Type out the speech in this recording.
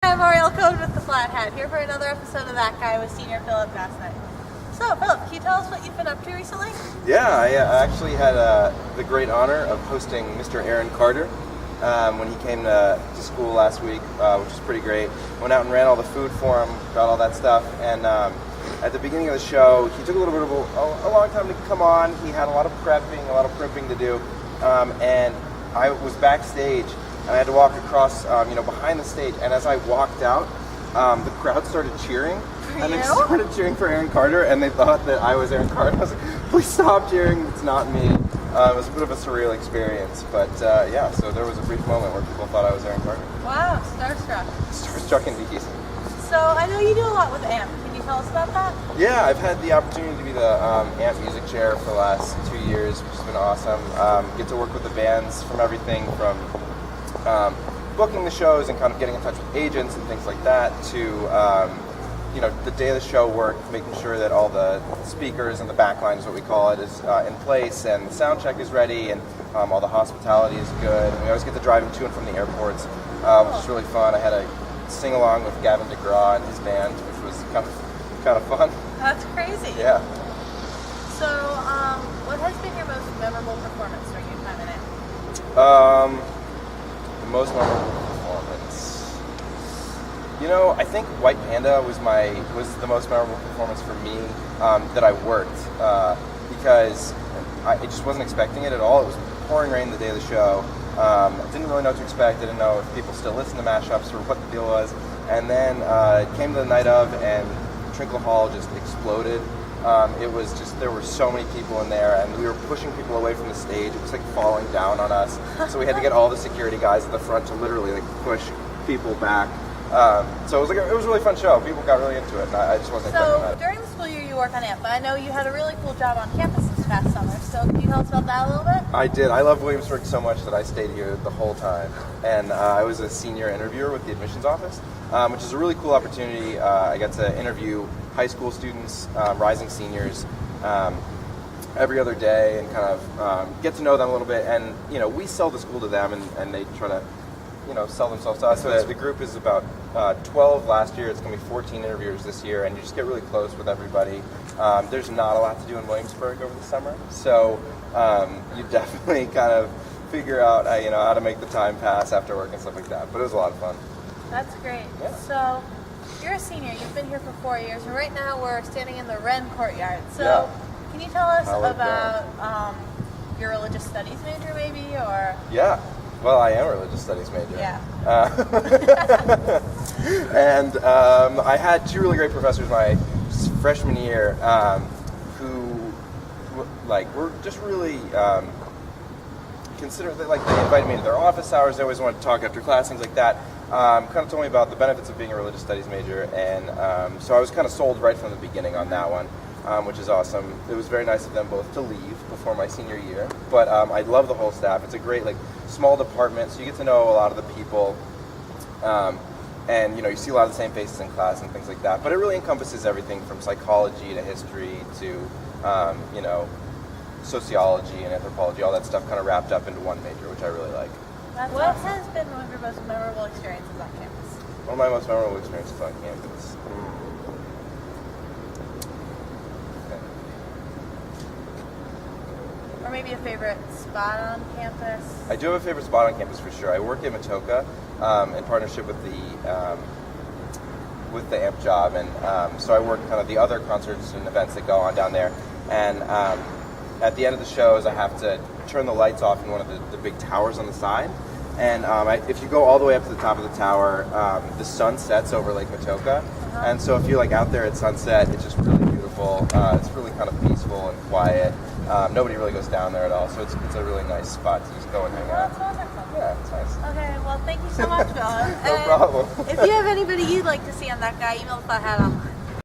I'm Ariel Code with the Flat Hat, here for another episode of That Guy with Senior Philip Basnight. So, Philip, can you tell us what you've been up to recently? Yeah, I actually had the great honor of hosting Mr. Aaron Carter when he came to school last week, which was pretty great. Went out and ran all the food for him, got all that stuff, and at the beginning of the show, he took a little bit of a long time to come on. He had a lot of prepping to do, and I was backstage, and I had to walk across, behind the stage, and as I walked out, the crowd started cheering. And they started cheering for Aaron Carter, and they thought that I was Aaron Carter. I was like, please stop cheering, it's not me. It was a bit of a surreal experience, but yeah, so there was a brief moment where people thought I was Aaron Carter. Wow, starstruck. Starstruck indeed. So I know you do a lot with AMP. Can you tell us about that? Yeah, I've had the opportunity to be the AMP music chair for the last 2 years, which has been awesome. Get to work with the bands from everything from booking the shows and kind of getting in touch with agents and things like that to the day of the show work, making sure that all the speakers and the backline is what we call it is in place, and the sound check is ready, and all the hospitality is good. And we always get to drive to and from the airports, which is really fun. I had a sing along with Gavin DeGraw and his band, which was kind of fun. That's crazy. Yeah. So, what has been your most memorable performance during your time in AMP? The most memorable performance. I think White Panda was the most memorable performance for me that I worked because I just wasn't expecting it at all. It was pouring rain the day of the show. I didn't really know what to expect. I didn't know if people still listen to mashups or what the deal was. And then it came to the night of, and Trinkle Hall just exploded. It was just, there were so many people in there, and we were pushing people away from the stage. It was like falling down on us. So we had to get all the security guys at the front to literally push people back. So it was a really fun show. People got really into it, and I just wasn't expecting that. So during the school year you work on AMP, but I know you had a really cool job on campus this past summer. So can you tell us about that a little bit? I did. I love Williamsburg so much that I stayed here the whole time. And I was a senior interviewer with the admissions office, which is a really cool opportunity. I got to interview high school students, rising seniors, every other day, and kind of get to know them a little bit. And we sell the school to them, and they try to sell themselves to us. So the group is about 12 last year. It's going to be 14 interviewers this year, and you just get really close with everybody. There's not a lot to do in Williamsburg over the summer, so you definitely kind of figure out how to make the time pass after work and stuff like that. But it was a lot of fun. That's great. Yeah. So you're a senior. You've been here for 4 years, and right now we're standing in the Wren courtyard. So yeah. Can you tell us about your religious studies major, maybe, or? Yeah. Well, I am a religious studies major. Yeah. And I had two really great professors my freshman year who were just really considerate. They invited me to their office hours. They always wanted to talk after class, things like that. Kind of told me about the benefits of being a religious studies major, and so I was kind of sold right from the beginning on that one. Which is awesome. It was very nice of them both to leave before my senior year, but I love the whole staff. It's a great small department, so you get to know a lot of the people, and you see a lot of the same faces in class and things like that. But it really encompasses everything from psychology to history to sociology and anthropology, all that stuff kind of wrapped up into one major, which I really like. What has been one of your most memorable experiences on campus? One of my most memorable experiences on campus. Or maybe a favorite spot on campus? I do have a favorite spot on campus for sure. I work in Matoka in partnership with the AMP job, and so I work kind of the other concerts and events that go on down there. And at the end of the shows, I have to turn the lights off in one of the big towers on the side. And if you go all the way up to the top of the tower, the sun sets over Lake Matoka. And so if you're out there at sunset, it's just really beautiful. It's really kind of peaceful and quiet. Nobody really goes down there at all, so it's a really nice spot to just go and hang out. That's wonderful. Yeah, it's nice. Okay, well, thank you so much, Philip. No problem. If you have anybody you'd like to see on That Guy, email the Flat Hat on.